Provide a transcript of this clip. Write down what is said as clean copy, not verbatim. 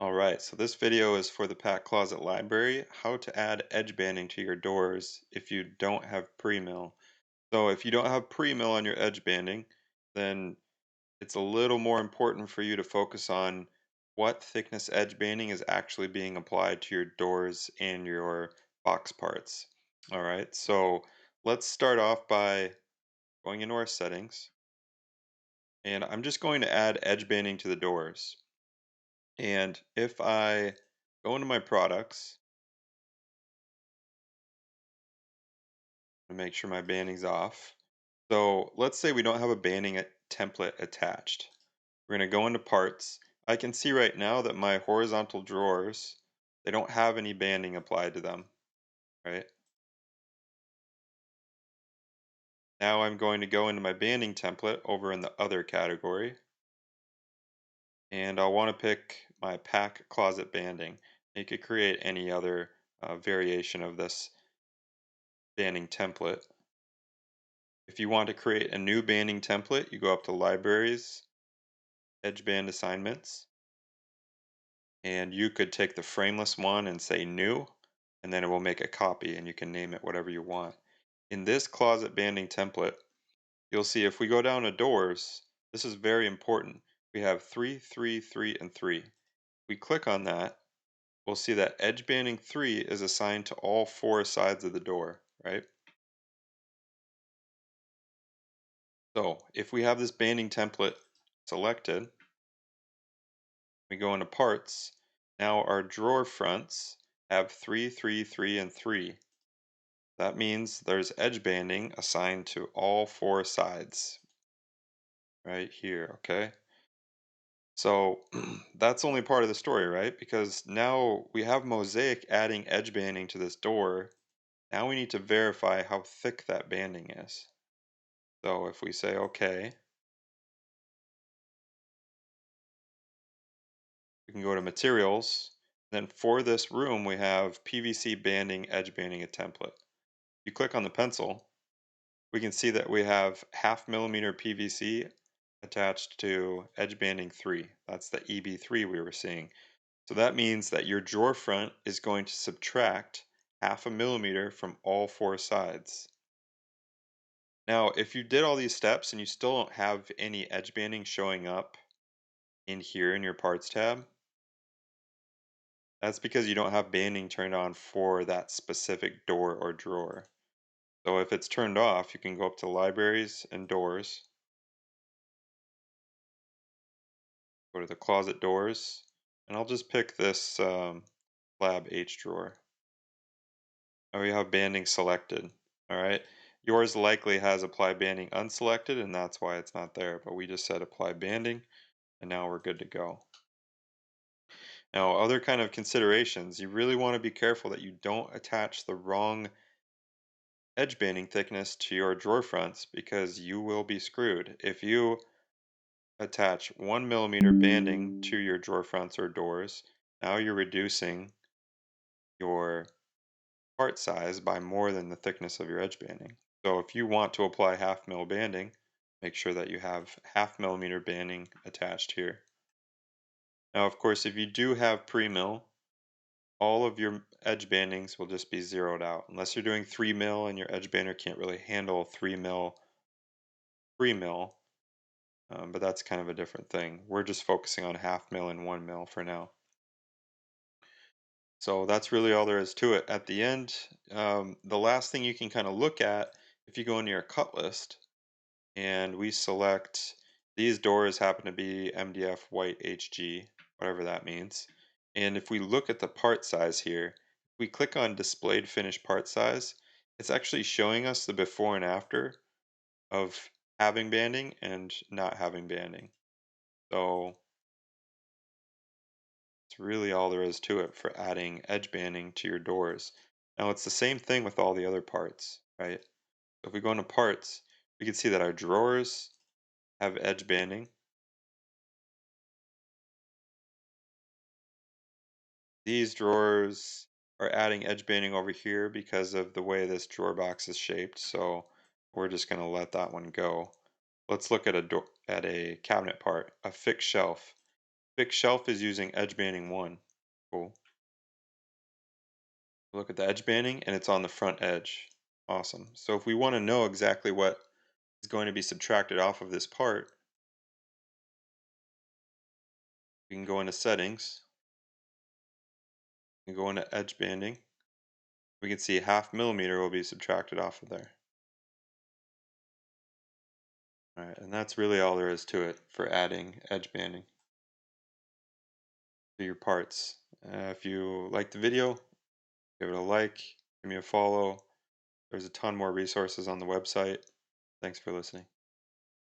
Alright, so this video is for the PAC Closet Library, how to add edge banding to your doors if you don't have pre-mill. So if you don't have pre-mill on your edge banding, then it's a little more important for you to focus on what thickness edge banding is actually being applied to your doors and your box parts. Alright, so let's start off by going into our settings, and I'm just going to add edge banding to the doors. And if I go into my products, and make sure my banding's off. So let's say we don't have a banding template attached. We're going to go into parts. I can see right now that my horizontal drawers, they don't have any banding applied to them, right? Now I'm going to go into my banding template over in the other category, and I'll want to pick my PAC Closet banding. You could create any other variation of this banding template. If you want to create a new banding template, you go up to Libraries, Edge Band Assignments, and you could take the frameless one and say new, and then it will make a copy and you can name it whatever you want. In this closet banding template, you'll see if we go down to doors, this is very important. We have 3, 3, 3, and 3. We click on that, we'll see that edge banding 3 is assigned to all 4 sides of the door, right? So if we have this banding template selected, we go into parts. Now our drawer fronts have 3, 3, 3, and 3. That means there's edge banding assigned to all 4 sides right here, okay? So that's only part of the story, right? Because now we have Mosaic adding edge banding to this door. Now we need to verify how thick that banding is. So if we say okay, we can go to materials. Then for this room, we have PVC banding, edge banding a template. You click on the pencil, we can see that we have 0.5 millimeter PVC attached to edge banding 3. That's the EB3 we were seeing. So that means that your drawer front is going to subtract 0.5 millimeter from all 4 sides. Now, if you did all these steps and you still don't have any edge banding showing up in here in your parts tab, that's because you don't have banding turned on for that specific door or drawer. So if it's turned off, you can go up to libraries and doors, go to the closet doors, and I'll just pick this lab H drawer. Now we have banding selected. All right. Yours likely has apply banding unselected, and that's why it's not there. But we just said apply banding, and now we're good to go. Now, other kind of considerations, you really want to be careful that you don't attach the wrong edge banding thickness to your drawer fronts because you will be screwed. If you attach 1 millimeter banding to your drawer fronts or doors, now you're reducing your part size by more than the thickness of your edge banding. So if you want to apply 0.5 mil banding, make sure that you have 0.5 millimeter banding attached here. Now, of course, if you do have pre-mill, all of your edge bandings will just be zeroed out. Unless you're doing 3 mil and your edge bander can't really handle 3 mil pre-mill, but that's kind of a different thing. We're just focusing on 0.5 mil and 1 mil for now. So that's really all there is to it. At the end, the last thing you can kind of look at, if you go into your cut list and we select, these doors happen to be MDF white HG, whatever that means. And if we look at the part size here, we click on displayed finished part size, it's actually showing us the before and after of having banding and not having banding. So it's really all there is to it for adding edge banding to your doors. Now it's the same thing with all the other parts, right? If we go into parts, we can see that our drawers have edge banding. These drawers are adding edge banding over here because of the way this drawer box is shaped, so we're just going to let that one go. Let's look at a cabinet part, a fixed shelf. Fixed shelf is using edge banding 1. Cool. Look at the edge banding and it's on the front edge. Awesome. So if we want to know exactly what is going to be subtracted off of this part, we can go into settings, we can go into edge banding. We can see 0.5 millimeter will be subtracted off of there. All right, and that's really all there is to it for adding edge banding to your parts. If you like the video, give it a like, give me a follow. There's a ton more resources on the website. Thanks for listening.